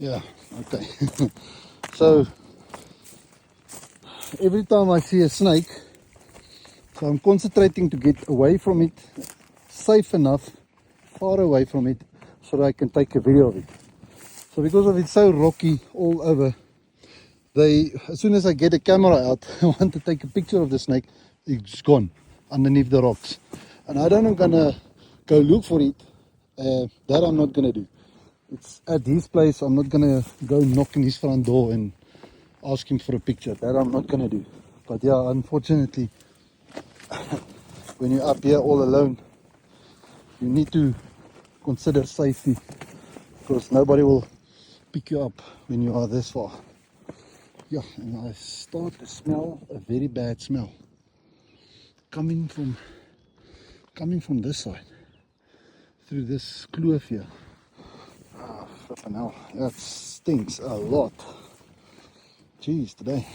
Yeah, okay. So every time I see a snake, so I'm concentrating to get away from it, safe enough, far away from it, so that I can take a video of it. So because of it's so rocky all over, as soon as I get a camera out, I want to take a picture of the snake, it's gone underneath the rocks. And I don't gonna go look for it. That I'm not gonna do. It's at his place. I'm not gonna go knock on his front door and ask him for a picture. That I'm not gonna do. But yeah, unfortunately, when you're up here all alone, you need to consider safety, because nobody will pick you up when you are this far. Yeah, and I start to smell a very bad smell coming from this side, through this kloof here. Ah, flipping hell, that stinks a lot. Jeez, today.